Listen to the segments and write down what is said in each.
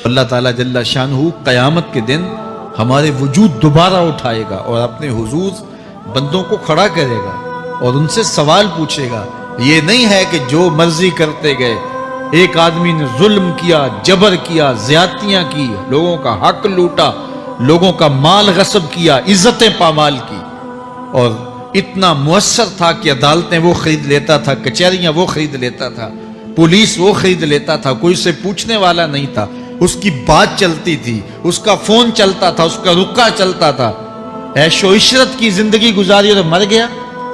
اللہ تعالیٰ جل شانہ قیامت کے دن ہمارے وجود دوبارہ اٹھائے گا اور اپنے حضور بندوں کو کھڑا کرے گا اور ان سے سوال پوچھے گا۔ یہ نہیں ہے کہ جو مرضی کرتے گئے، ایک آدمی نے ظلم کیا، جبر کیا، زیادتیاں کی، لوگوں کا حق لوٹا، لوگوں کا مال غصب کیا، عزتیں پامال کی، اور اتنا مؤثر تھا کہ عدالتیں وہ خرید لیتا تھا، کچہریاں وہ خرید لیتا تھا، پولیس وہ خرید لیتا تھا، کوئی سے پوچھنے والا نہیں تھا، اس کی بات چلتی تھی، اس کا فون چلتا تھا، اس کا رکا چلتا تھا، عیش و عشرت کی زندگی گزاری اور مر گیا،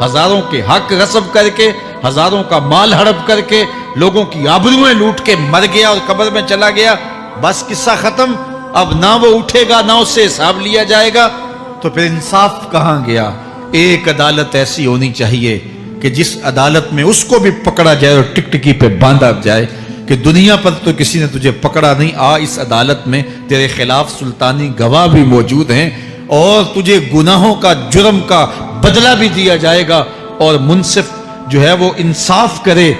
ہزاروں کے حق غصب کر کے، ہزاروں کا مال ہڑپ کر کے، لوگوں کی آبروئیں لوٹ کے مر گیا اور قبر میں چلا گیا، بس قصہ ختم۔ اب نہ وہ اٹھے گا، نہ اس سے حساب لیا جائے گا، تو پھر انصاف کہاں گیا؟ ایک عدالت ایسی ہونی چاہیے کہ جس عدالت میں اس کو بھی پکڑا جائے اور ٹکٹکی پہ باندھا جائے کہ دنیا پر تو کسی نے تجھے پکڑا نہیں، آ اس عدالت میں تیرے خلاف سلطانی گواہ بھی موجود ہیں اور تجھے گناہوں کا، جرم کا بدلہ بھی دیا جائے گا، اور منصف جو ہے وہ انصاف کرے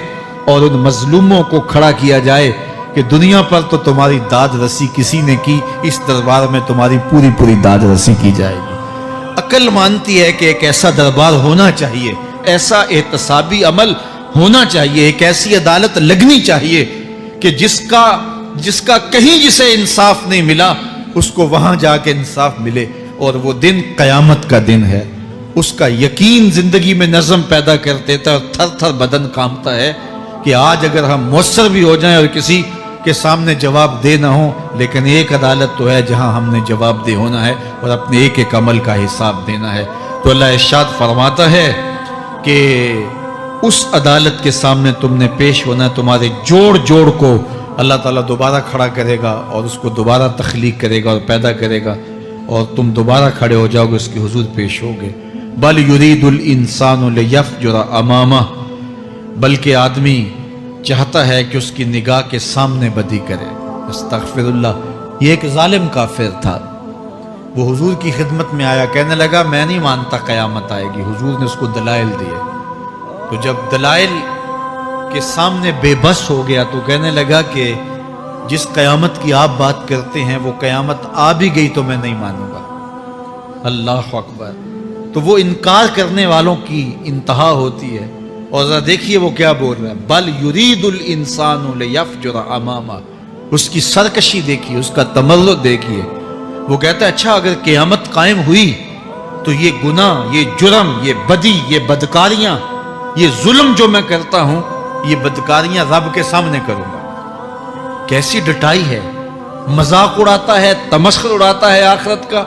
اور ان مظلوموں کو کھڑا کیا جائے کہ دنیا پر تو تمہاری داد رسی کسی نے کی، اس دربار میں تمہاری پوری پوری داد رسی کی جائے گی۔ عقل مانتی ہے کہ ایک ایسا دربار ہونا چاہیے، ایسا احتسابی عمل ہونا چاہیے، ایک ایسی عدالت لگنی چاہیے کہ جس کا کہیں جسے انصاف نہیں ملا اس کو وہاں جا کے انصاف ملے، اور وہ دن قیامت کا دن ہے۔ اس کا یقین زندگی میں نظم پیدا کر دیتا ہے اور تھر تھر بدن کانپتا ہے کہ آج اگر ہم مؤثر بھی ہو جائیں اور کسی کے سامنے جواب دے نہ ہو، لیکن ایک عدالت تو ہے جہاں ہم نے جواب دہ ہونا ہے اور اپنے ایک ایک عمل کا حساب دینا ہے۔ تو اللہ ارشاد فرماتا ہے کہ اس عدالت کے سامنے تم نے پیش ہونا ہے، تمہارے جوڑ جوڑ کو اللہ تعالیٰ دوبارہ کھڑا کرے گا اور اس کو دوبارہ تخلیق کرے گا اور پیدا کرے گا، اور تم دوبارہ کھڑے ہو جاؤ گے، اس کے حضور پیش ہوگے۔ بل یرید الانسان لیفجر امامہ، بلکہ آدمی چاہتا ہے کہ اس کی نگاہ کے سامنے بدی کرے۔ استغفر اللہ۔ یہ ایک ظالم کافر تھا، وہ حضور کی خدمت میں آیا، کہنے لگا میں نہیں مانتا قیامت آئے گی۔ حضور نے اس کو دلائل دیے، تو جب دلائل کے سامنے بے بس ہو گیا تو کہنے لگا کہ جس قیامت کی آپ بات کرتے ہیں وہ قیامت آ بھی گئی تو میں نہیں مانوں گا۔ اللہ اکبر۔ تو وہ انکار کرنے والوں کی انتہا ہوتی ہے، اور ذرا دیکھیے وہ کیا بول رہا ہے، بل یرید الانسان لیفجر امامہ۔ اس کی سرکشی دیکھیے، اس کا تمرد دیکھیے۔ وہ کہتا ہے اچھا اگر قیامت قائم ہوئی تو یہ گناہ، یہ جرم، یہ بدی، یہ بدکاریاں، یہ ظلم جو میں کرتا ہوں، یہ بدکاریاں رب کے سامنے کروں گا۔ کیسی ڈٹائی ہے، مذاق اڑاتا ہے، تمسخر اڑاتا ہے آخرت کا۔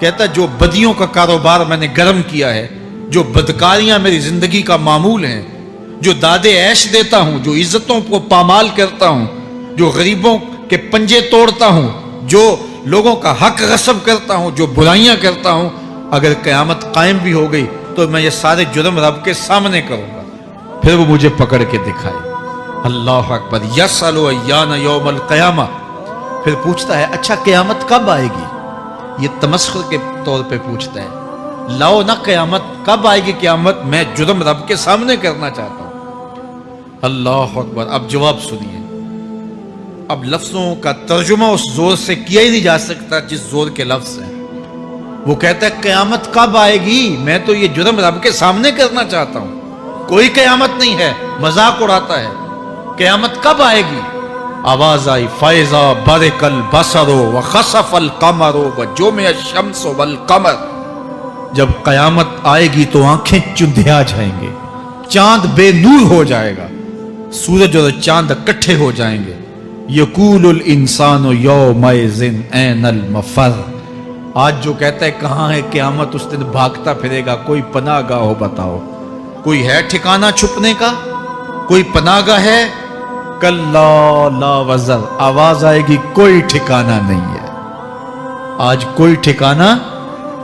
کہتا ہے جو بدیوں کا کاروبار میں نے گرم کیا ہے، جو بدکاریاں میری زندگی کا معمول ہیں، جو دادے عیش دیتا ہوں، جو عزتوں کو پامال کرتا ہوں، جو غریبوں کے پنجے توڑتا ہوں، جو لوگوں کا حق غصب کرتا ہوں، جو برائیاں کرتا ہوں، اگر قیامت قائم بھی ہو گئی تو میں یہ سارے جرم رب کے سامنے کروں گا، پھر وہ مجھے پکڑ کے دکھائے۔ اللہ اکبر۔ یسأل ایان یوم القیامہ۔ پھر پوچھتا ہے اچھا قیامت کب آئے گی؟ یہ تمسخر کے طور پہ پوچھتا ہے، لاؤ نہ قیامت، کب آئے گی قیامت؟ میں جرم رب کے سامنے کرنا چاہتا ہوں۔ اللہ اکبر۔ اب جواب سنیے۔ اب لفظوں کا ترجمہ اس زور سے کیا ہی نہیں جا سکتا جس زور کے لفظ ہیں۔ وہ کہتا ہے قیامت کب آئے گی؟ میں تو یہ جرم رب کے سامنے کرنا چاہتا ہوں، کوئی قیامت نہیں ہے، مذاق اڑاتا ہے۔ قیامت کب آئے گی؟ آواز آئی، فائزہ برق البصر وخسف القمر وجمع الشمس والقمر۔ جب قیامت آئے گی تو آنکھیں چندھیا جائیں گے، چاند بے نور ہو جائے گا، سورج اور چاند اکٹھے ہو جائیں گے۔ یقول الانسان یومئذ این المفر۔ آج جو کہتا ہے کہاں ہے قیامت، اس دن بھاگتا پھرے گا۔ کوئی پناہ گاہ ہو بتاؤ، کوئی ہے ٹھکانہ چھپنے کا؟ کوئی پناہ گاہ ہے؟ کلا لا وزر۔ آواز آئے گی کوئی ٹھکانہ نہیں ہے، آج کوئی ٹھکانہ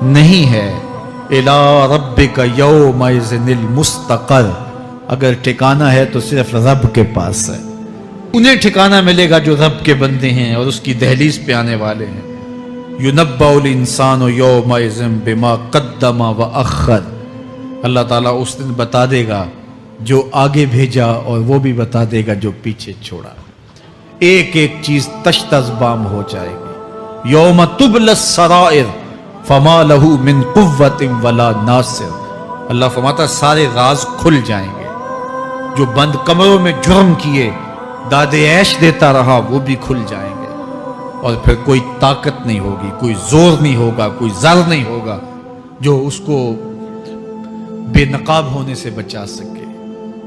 نہیں ہے۔ الی ربک یومئذ المستقر۔ اگر ٹھکانہ ہے تو صرف رب کے پاس ہے، انہیں ٹھکانہ ملے گا جو رب کے بندے ہیں اور اس کی دہلیز پہ آنے والے ہیں۔ یُنَبَّأُ الْإِنسَانُ یومئذ بما قدم وأخر۔ اللہ تعالیٰ اس دن بتا دے گا جو آگے بھیجا اور وہ بھی بتا دے گا جو پیچھے چھوڑا۔ ایک ایک چیز تشت از بام ہو جائے گی. یوم تبل السرائر فما لہ من قوت ولا ناصر. اللہ فرماتا سارے راز کھل جائیں گے. جو بند کمروں میں جرم کیے داد عیش دیتا رہا وہ بھی کھل جائیں گے. اور پھر کوئی طاقت نہیں ہوگی, کوئی زور نہیں ہوگا, کوئی زر نہیں ہوگا جو اس کو بے نقاب ہونے سے بچا سکے.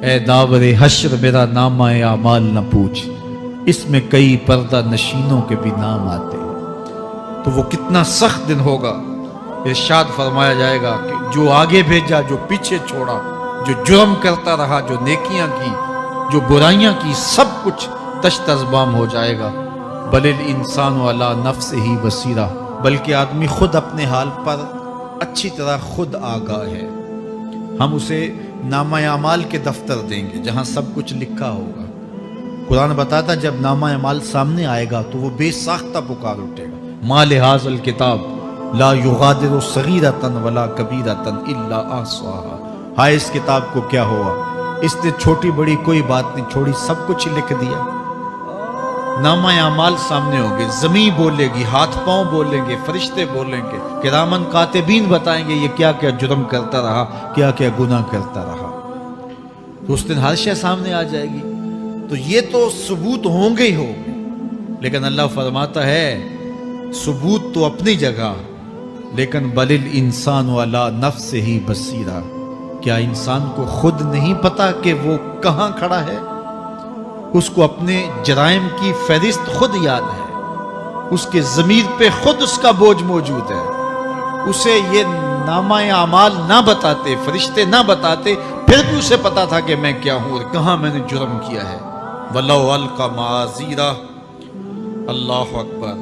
اے داور حشر میرا نامہ اعمال نہ پوچھ, اس میں کئی پردہ نشینوں کے بھی نام آتے ہیں. تو وہ کتنا سخت دن ہوگا. ارشاد فرمایا جائے گا کہ جو آگے بھیجا, جو پیچھے چھوڑا, جو جرم کرتا رہا, جو نیکیاں کی, جو برائیاں کی, سب کچھ تشت از بام ہو جائے گا. بل الانسان علی نفسہ بصیرہ, بلکہ آدمی خود اپنے حال پر اچھی طرح خود آگاہ ہے. ہم اسے نامہ اعمال کے دفتر دیں گے جہاں سب کچھ لکھا ہوگا. قرآن بتاتا جب نامہ اعمال سامنے آئے گا تو وہ بے ساختہ پکار اٹھے گا, ما لہذا الکتاب لا یغادر صغیرۃ ولا کبیرۃ الا احصاها. ہائے اس کتاب کو کیا ہوا, اس نے چھوٹی بڑی کوئی بات نہیں چھوڑی, سب کچھ لکھ دیا. نامہ اعمال سامنے ہوں گے, زمین بولے گی, ہاتھ پاؤں بولیں گے, فرشتے بولیں گے, کرامن کاتبین بتائیں گے یہ کیا کیا جرم کرتا رہا, کیا کیا گناہ کرتا رہا. تو اس دن ہر شے سامنے آ جائے گی. تو یہ تو ثبوت ہوں گے ہی ہوں گے, لیکن اللہ فرماتا ہے ثبوت تو اپنی جگہ, لیکن بل الانسان علی نفسہ بصیرہ. کیا انسان کو خود نہیں پتا کہ وہ کہاں کھڑا ہے؟ اس کو اپنے جرائم کی فہرست خود یاد ہے, اس کے ضمیر پہ خود اس کا بوجھ موجود ہے. اسے یہ نامہ اعمال نہ بتاتے, فرشتے نہ بتاتے, پھر بھی اسے پتا تھا کہ میں کیا ہوں اور کہاں میں نے جرم کیا ہے. وَلَوْ أَلْقَى مَعَاذِيرَهْ, اللہ اکبر.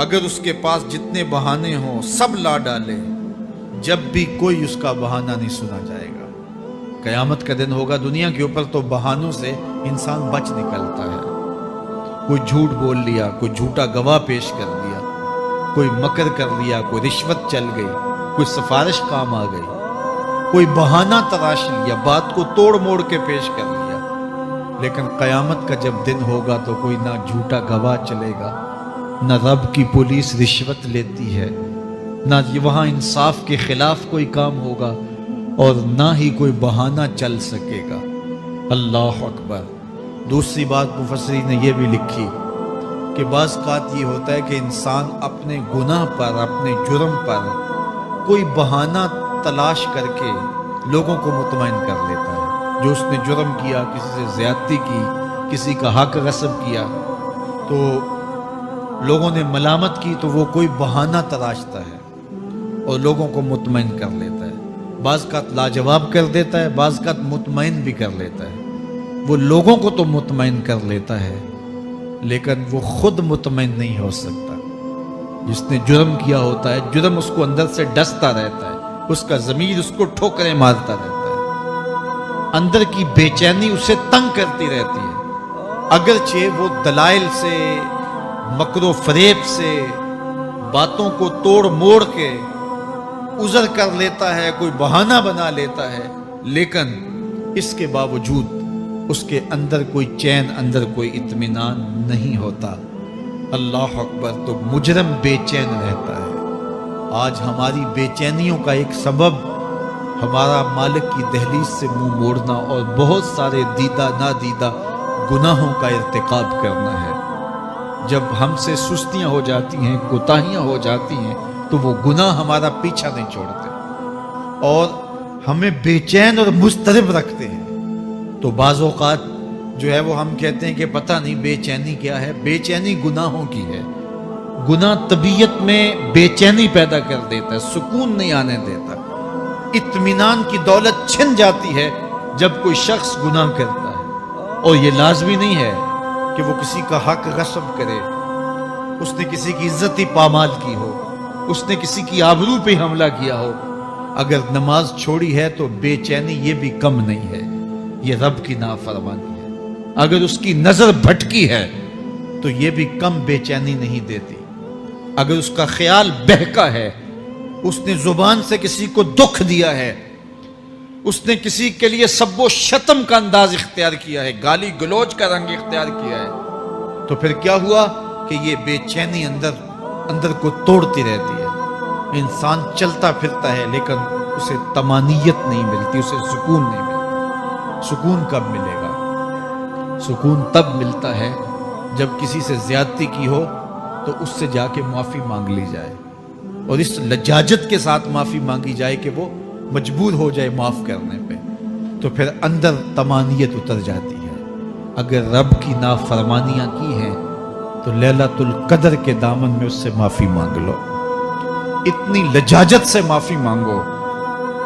اگر اس کے پاس جتنے بہانے ہوں سب لا ڈالے, جب بھی کوئی اس کا بہانہ نہیں سنا جائے گا. قیامت کا دن ہوگا, دنیا کے اوپر تو بہانوں سے انسان بچ نکلتا ہے. کوئی جھوٹ بول لیا, کوئی جھوٹا گواہ پیش کر دیا, کوئی مکر کر لیا, کوئی رشوت چل گئی, کوئی سفارش کام آ گئی, کوئی بہانہ تراش لیا, بات کو توڑ موڑ کے پیش کر لیا. لیکن قیامت کا جب دن ہوگا تو کوئی نہ جھوٹا گواہ چلے گا, نہ رب کی پولیس رشوت لیتی ہے, نہ وہاں انصاف کے خلاف کوئی کام ہوگا, اور نہ ہی کوئی بہانہ چل سکے گا. اللہ اکبر. دوسری بات مفسرین نے یہ بھی لکھی کہ بعض اوقات یہ ہوتا ہے کہ انسان اپنے گناہ پر, اپنے جرم پر کوئی بہانہ تلاش کر کے لوگوں کو مطمئن کر لیتا ہے. جو اس نے جرم کیا, کسی سے زیادتی کی, کسی کا حق غصب کیا, تو لوگوں نے ملامت کی تو وہ کوئی بہانہ تراشتا ہے اور لوگوں کو مطمئن کر لیتا ہے. بعض کا لاجواب کر دیتا ہے, بعض کا مطمئن بھی کر لیتا ہے. وہ لوگوں کو تو مطمئن کر لیتا ہے لیکن وہ خود مطمئن نہیں ہو سکتا. جس نے جرم کیا ہوتا ہے, جرم اس کو اندر سے ڈستا رہتا ہے, اس کا ضمیر اس کو ٹھوکریں مارتا رہتا ہے, اندر کی بے چینی اسے تنگ کرتی رہتی ہے. اگرچہ وہ دلائل سے, مکر و فریب سے, باتوں کو توڑ موڑ کے عذر کر لیتا ہے, کوئی بہانہ بنا لیتا ہے, لیکن اس کے باوجود اس کے اندر کوئی چین, اندر کوئی اطمینان نہیں ہوتا. اللہ اکبر. تو مجرم بے چین رہتا ہے. آج ہماری بے چینیوں کا ایک سبب ہمارا مالک کی دہلیز سے منہ موڑنا اور بہت سارے دیدہ نادیدہ گناہوں کا ارتکاب کرنا ہے. جب ہم سے سستیاں ہو جاتی ہیں, کوتاہیاں ہو جاتی ہیں, تو وہ گناہ ہمارا پیچھا نہیں چھوڑتے اور ہمیں بے چین اور مضطرب رکھتے ہیں. تو بعض اوقات جو ہے وہ ہم کہتے ہیں کہ پتہ نہیں بے چینی کیا ہے. بے چینی گناہوں کی ہے. گناہ طبیعت میں بے چینی پیدا کر دیتا ہے, سکون نہیں آنے دیتا. اطمینان کی دولت چھن جاتی ہے جب کوئی شخص گناہ کرتا ہے. اور یہ لازمی نہیں ہے کہ وہ کسی کا حق غصب کرے, اس نے کسی کی عزت ہی پامال کی ہو, اس نے کسی کی آبرو پہ حملہ کیا ہو. اگر نماز چھوڑی ہے تو بے چینی یہ بھی کم نہیں ہے, یہ رب کی نافرمانی ہے. اگر اس کی نظر بھٹکی ہے تو یہ بھی کم بے چینی نہیں دیتی. اگر اس کا خیال بہکا ہے, اس نے زبان سے کسی کو دکھ دیا ہے, اس نے کسی کے لیے سب و شتم کا انداز اختیار کیا ہے, گالی گلوچ کا رنگ اختیار کیا ہے, تو پھر کیا ہوا کہ یہ بے چینی اندر کو توڑتی رہتی ہے. انسان چلتا پھرتا ہے لیکن اسے طمانیت نہیں ملتی، اسے سکون نہیں ملتا. سکون کب ملے گا؟ سکون تب ملتا ہے جب کسی سے زیادتی کی ہو تو اس سے جا کے معافی مانگ لی جائے، اور اس لجاجت کے ساتھ معافی مانگی جائے کہ وہ مجبور ہو جائے معاف کرنے پہ، تو پھر اندر طمانیت اتر جاتی ہے. اگر رب کی نافرمانیاں کی ہیں تو لیلۃ القدر کے دامن میں اس سے معافی مانگ لو، اتنی لجاجت سے معافی مانگو،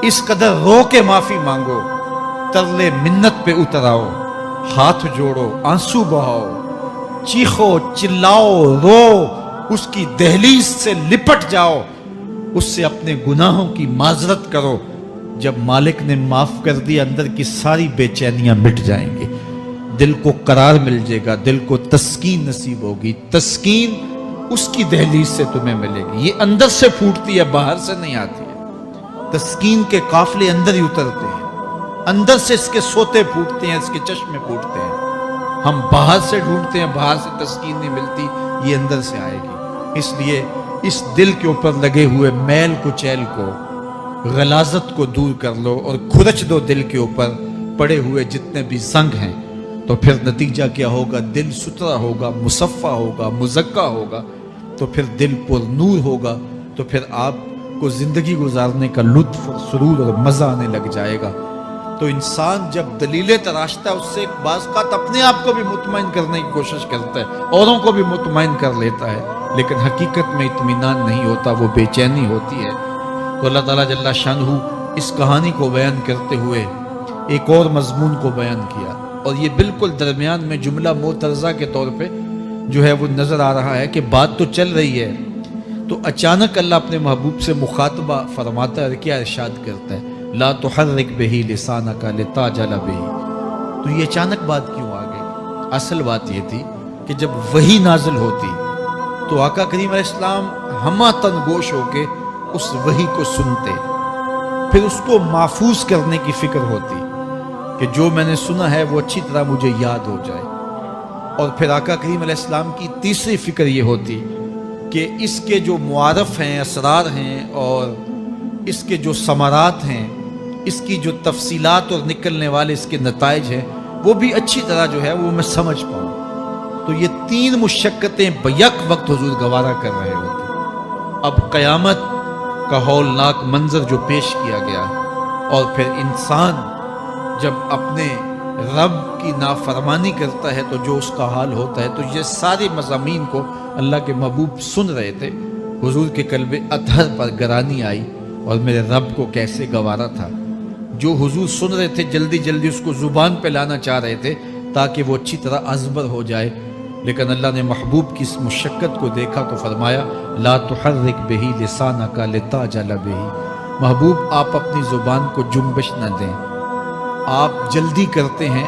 اس قدر رو کے معافی مانگو، ترلے منت پہ اتر آؤ، ہاتھ جوڑو، آنسو بہاؤ، چیخو، چلاؤ، رو، اس کی دہلیز سے لپٹ جاؤ، اس سے اپنے گناہوں کی معذرت کرو. جب مالک نے معاف کر دیا اندر کی ساری بے چینیاں مٹ جائیں گی، دل کو قرار مل جائے گا، دل کو تسکین نصیب ہوگی. تسکین اس کی دہلیز سے تمہیں ملے گی، یہ اندر سے پھوٹتی ہے، باہر سے نہیں آتی ہے. تسکین کے قافلے اندر ہی اترتے ہیں، اندر سے اس کے سوتے پھوٹتے ہیں، اس کے چشمے پھوٹتے ہیں. ہم باہر سے ڈھونڈتے ہیں، باہر سے تسکین نہیں ملتی، یہ اندر سے آئے گی. اس لیے اس دل کے اوپر لگے ہوئے میل کچیل کو، غلاظت کو دور کر لو اور کھرچ دو دل کے اوپر پڑے ہوئے جتنے بھی زنگ ہیں. تو پھر نتیجہ کیا ہوگا؟ دل ستھرا ہوگا، مصفا ہوگا، مزکا ہوگا، تو پھر دل پر نور ہوگا، تو پھر آپ کو زندگی گزارنے کا لطف اور سرور اور مزہ آنے لگ جائے گا. تو انسان جب دلیلیں تراشتا ہے اس سے بعض اوقات اپنے آپ کو بھی مطمئن کرنے کی کوشش کرتا ہے، اوروں کو بھی مطمئن کر لیتا ہے، لیکن حقیقت میں اطمینان نہیں ہوتا، وہ بے چینی ہوتی ہے. تو اللہ تعالیٰ جل شانہ اس کہانی کو بیان کرتے ہوئے ایک اور مضمون کو بیان کیا، اور یہ بالکل درمیان میں جملہ معترضہ کے طور پہ جو ہے وہ نظر آ رہا ہے کہ بات تو چل رہی ہے، تو اچانک اللہ اپنے محبوب سے مخاطبہ فرماتا ہے، کیا ارشاد کرتا ہے؟ لا تحرک بہ لسانک لتعجل بہ. تو یہ اچانک بات کیوں آ گئی؟ اصل بات یہ تھی کہ جب وحی نازل ہوتی تو آقا کریم علیہ السلام ہمہ تن گوش ہو کے اس وحی کو سنتے، پھر اس کو محفوظ کرنے کی فکر ہوتی کہ جو میں نے سنا ہے وہ اچھی طرح مجھے یاد ہو جائے. اور پھر آقا کریم علیہ السلام کی تیسری فکر یہ ہوتی کہ اس کے جو معارف ہیں، اسرار ہیں، اور اس کے جو ثمرات ہیں، اس کی جو تفصیلات اور نکلنے والے اس کے نتائج ہیں، وہ بھی اچھی طرح جو ہے وہ میں سمجھ پاؤں. تو یہ تین مشقتیں بیک وقت حضور گوارا کر رہے ہوتے. اب قیامت کا ہولناک منظر جو پیش کیا گیا، اور پھر انسان جب اپنے رب کی نافرمانی کرتا ہے تو جو اس کا حال ہوتا ہے، تو یہ سارے مضامین کو اللہ کے محبوب سن رہے تھے. حضور کے قلب اطہر پر گرانی آئی، اور میرے رب کو کیسے گوارا تھا. جو حضور سن رہے تھے جلدی جلدی اس کو زبان پہ لانا چاہ رہے تھے تاکہ وہ اچھی طرح ازبر ہو جائے، لیکن اللہ نے محبوب کی اس مشقت کو دیکھا تو فرمایا لا تحرک بہ لسانک لتعجل بہ. محبوب آپ اپنی زبان کو جنبش نہ دیں، آپ جلدی کرتے ہیں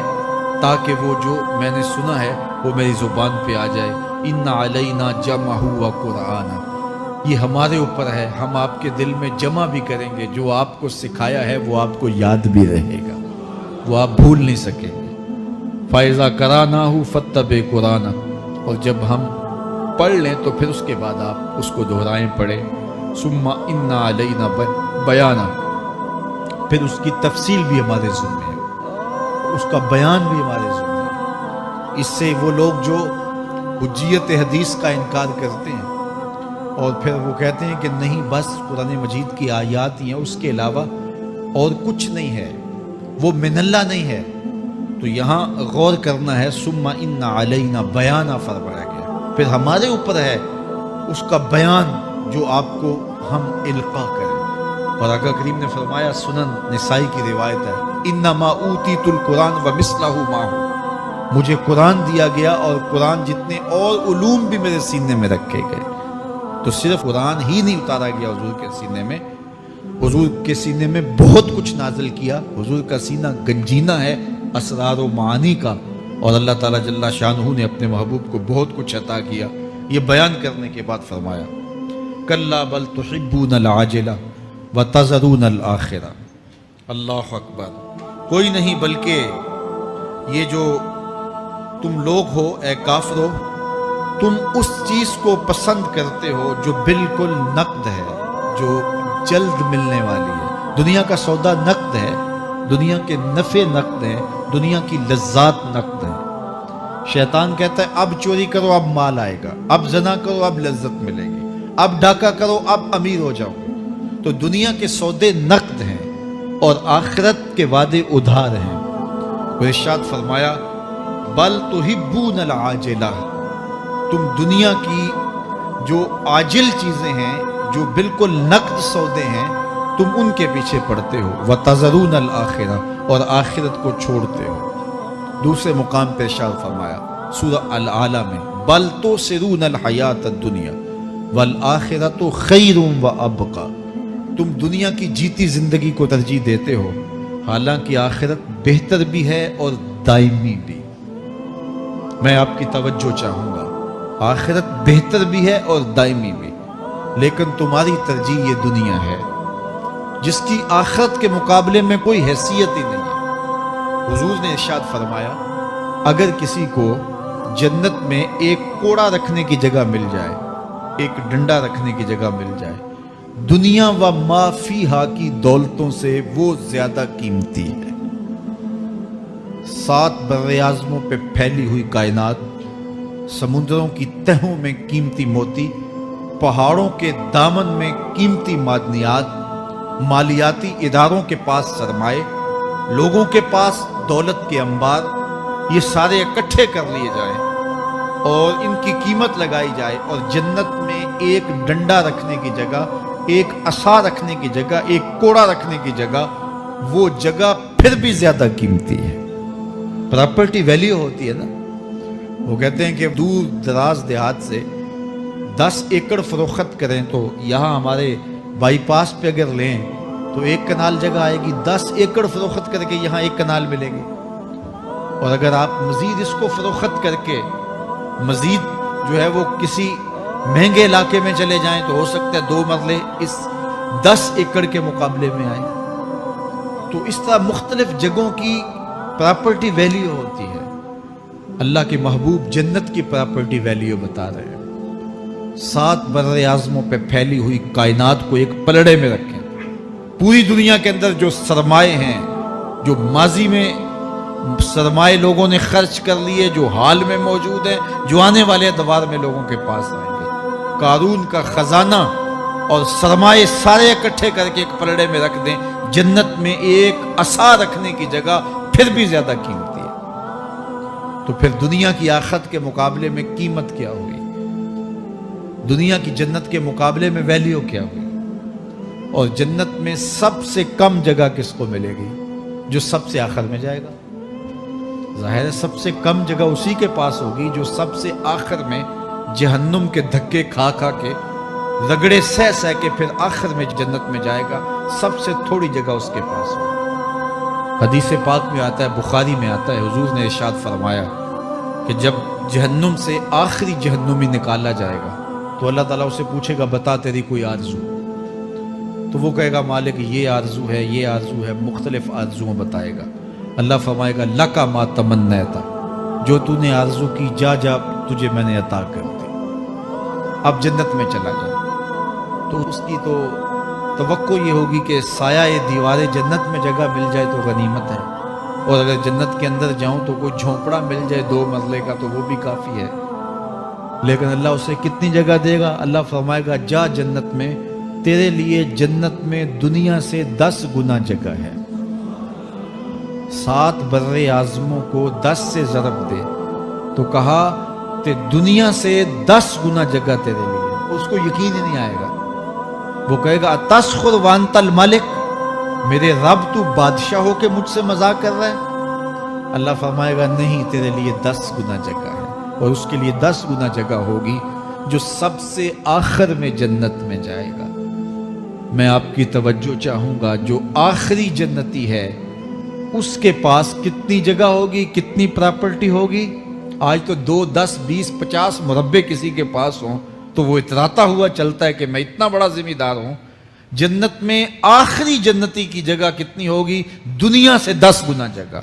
تاکہ وہ جو میں نے سنا ہے وہ میری زبان پہ آ جائے. ان علینا جمعہ و قرآن، یہ ہمارے اوپر ہے، ہم آپ کے دل میں جمع بھی کریں گے. جو آپ کو سکھایا ہے وہ آپ کو یاد بھی رہے گا، وہ آپ بھول نہیں سکیں گے. فَإِذَا قَرَأْنَاهُ فَاتَّبِعْ قُرْآنَهُ، اور جب ہم پڑھ لیں تو پھر اس کے بعد آپ اس کو دہرائیں پڑھیں. ثُمَّ إِنَّ عَلَيْنَا بَيَانًا، پھر اس کی تفصیل بھی ہمارے ذمہ ہے، اس کا بیان بھی ہمارے ذمہ ہے. اس سے وہ لوگ جو حجیت حدیث کا انکار کرتے ہیں اور پھر وہ کہتے ہیں کہ نہیں بس قرآن مجید کی آیات ہی ہیں، اس کے علاوہ اور کچھ نہیں ہے، وہ من اللہ نہیں ہے، تو یہاں غور کرنا ہے. ثم ان علینا بیانہ فرمایا گیا، پھر ہمارے اوپر ہے اس کا بیان جو آپ کو ہم القا کریں. اور آقا کریم نے فرمایا، سنن نسائی کی روایت ہے، انما اوتیت القرآن ومثلہ معہ، مجھے قرآن دیا گیا اور قرآن جتنے اور علوم بھی میرے سینے میں رکھے گئے. تو صرف قرآن ہی نہیں اتارا گیا حضور کے سینے میں، حضور کے سینے میں بہت کچھ نازل کیا. حضور کا سینہ گنجینہ ہے اسرار و معانی کا، اور اللہ تعالیٰ جل شانہ نے اپنے محبوب کو بہت کچھ عطا کیا. یہ بیان کرنے کے بعد فرمایا کلا بل تحبون العاجلہ وتذرون الآخرہ. اللہ اکبر. کوئی نہیں بلکہ یہ جو تم لوگ ہو اے کافرو، تم اس چیز کو پسند کرتے ہو جو بالکل نقد ہے، جو جلد ملنے والی ہے۔ دنیا کا سودا نقد ہے، دنیا کے نفع نقد ہیں، دنیا کی لذات نقد ہیں۔ شیطان کہتا ہے اب چوری کرو اب مال آئے گا، اب زنا کرو اب لذت ملے گی، اب ڈاکہ کرو اب امیر ہو جاؤ۔ تو دنیا کے سودے نقد ہیں اور آخرت کے وعدے ادھار ہیں۔ اور ارشاد فرمایا بل تحبون العاجلہ، تم دنیا کی جو عاجل چیزیں ہیں، جو بالکل نقد سودے ہیں، تم ان کے پیچھے پڑتے ہو، وتذرون الآخرہ، اور آخرت کو چھوڑتے ہو۔ دوسرے مقام پہ ارشاد فرمایا سورہ الاعلیٰ میں بل تؤثرون الحیات الدنیا والآخرۃ خیر وابقی، تم دنیا کی جیتی زندگی کو ترجیح دیتے ہو، حالانکہ آخرت بہتر بھی ہے اور دائمی بھی۔ میں آپ کی توجہ چاہوں گا، آخرت بہتر بھی ہے اور دائمی بھی، لیکن تمہاری ترجیح یہ دنیا ہے جس کی آخرت کے مقابلے میں کوئی حیثیت ہی نہیں ہے۔ حضور نے ارشاد فرمایا اگر کسی کو جنت میں ایک کوڑا رکھنے کی جگہ مل جائے، ایک ڈنڈا رکھنے کی جگہ مل جائے، دنیا و ما فیہا کی دولتوں سے وہ زیادہ قیمتی ہے۔ 7 براعظموں پہ پھیلی ہوئی کائنات، سمندروں کی تہوں میں قیمتی موتی، پہاڑوں کے دامن میں قیمتی معدنیات، مالیاتی اداروں کے پاس سرمائے، لوگوں کے پاس دولت کے انبار، یہ سارے اکٹھے کر لیے جائیں اور ان کی قیمت لگائی جائے، اور جنت میں ایک ڈنڈا رکھنے کی جگہ، ایک عصا رکھنے کی جگہ، ایک کوڑا رکھنے کی جگہ، وہ جگہ پھر بھی زیادہ قیمتی ہے۔ پراپرٹی ویلیو ہوتی ہے نا، وہ کہتے ہیں کہ دور دراز دیہات سے 10 ایکڑ فروخت کریں تو یہاں ہمارے بائی پاس پہ اگر لیں تو 1 کنال جگہ آئے گی، 10 ایکڑ فروخت کر کے یہاں 1 کنال ملے گی۔ اور اگر آپ مزید اس کو فروخت کر کے مزید جو ہے وہ کسی مہنگے علاقے میں چلے جائیں تو ہو سکتا ہے 2 مرلے اس 10 ایکڑ کے مقابلے میں آئیں۔ تو اس طرح مختلف جگہوں کی پراپرٹی ویلیو ہوتی ہے۔ اللہ کے محبوب جنت کی پراپرٹی ویلیو بتا رہے ہیں۔ 7 براعظموں پہ پھیلی ہوئی کائنات کو ایک پلڑے میں رکھیں، پوری دنیا کے اندر جو سرمائے ہیں، جو ماضی میں سرمائے لوگوں نے خرچ کر لیے، جو حال میں موجود ہیں، جو آنے والے ادوار میں لوگوں کے پاس آئیں گے، قارون کا خزانہ اور سرمائے سارے اکٹھے کر کے ایک پلڑے میں رکھ دیں، جنت میں ایک عصا رکھنے کی جگہ پھر بھی زیادہ قیمتی ہے۔ تو پھر دنیا کی آخرت کے مقابلے میں قیمت کیا ہوئی؟ دنیا کی جنت کے مقابلے میں ویلیو کیا ہوئی؟ اور جنت میں سب سے کم جگہ کس کو ملے گی؟ جو سب سے آخر میں جائے گا۔ ظاہر ہے سب سے کم جگہ اسی کے پاس ہوگی جو سب سے آخر میں جہنم کے دھکے کھا کھا کے، رگڑے سہ سہ کے پھر آخر میں جنت میں جائے گا۔ سب سے تھوڑی جگہ اس کے پاس ہوگی۔ حدیث پاک میں آتا ہے، بخاری میں آتا ہے، حضور نے ارشاد فرمایا کہ جب جہنم سے آخری جہنمی نکالا جائے گا تو اللہ تعالیٰ اسے پوچھے گا بتا تیری کوئی آرزو؟ تو وہ کہے گا مالک یہ آرزو ہے، یہ آرزو ہے، مختلف آرزویں بتائے گا۔ اللہ فرمائے گا لکا ما تمنیتا، جو تو نے آرزو کی جا جا تجھے میں نے عطا کر دی، اب جنت میں چلا جا۔ تو اس کی تو توقع یہ ہوگی کہ سایہ دیوار جنت میں جگہ مل جائے تو غنیمت ہے، اور اگر جنت کے اندر جاؤں تو کوئی جھونپڑا مل جائے 2 مرلے کا تو وہ بھی کافی ہے۔ لیکن اللہ اسے کتنی جگہ دے گا؟ اللہ فرمائے گا جا جنت میں، تیرے لیے جنت میں دنیا سے 10 گنا جگہ ہے۔ 7 براعظموں کو 10 سے ضرب دے تو کہا کہ دنیا سے 10 گنا جگہ تیرے لیے۔ اس کو یقین ہی نہیں آئے گا، وہ کہے گا تسخر وانت الملک، میرے رب تو بادشاہ ہو کے مجھ سے مذاق کر رہا ہے؟ اللہ فرمائے گا نہیں، تیرے لیے 10 گنا جگہ ہے، اور اس کے لیے 10 گنا جگہ ہوگی جو سب سے آخر میں جنت میں جائے گا۔ میں آپ کی توجہ چاہوں گا، جو آخری جنتی ہے اس کے پاس کتنی جگہ ہوگی، کتنی پراپرٹی ہوگی؟ آج تو 2 10 20 50 مربع کسی کے پاس ہوں تو وہ اتراتا ہوا چلتا ہے کہ میں اتنا بڑا ذمہ دار ہوں۔ جنت میں آخری جنتی کی جگہ کتنی ہوگی؟ دنیا سے 10 گنا جگہ۔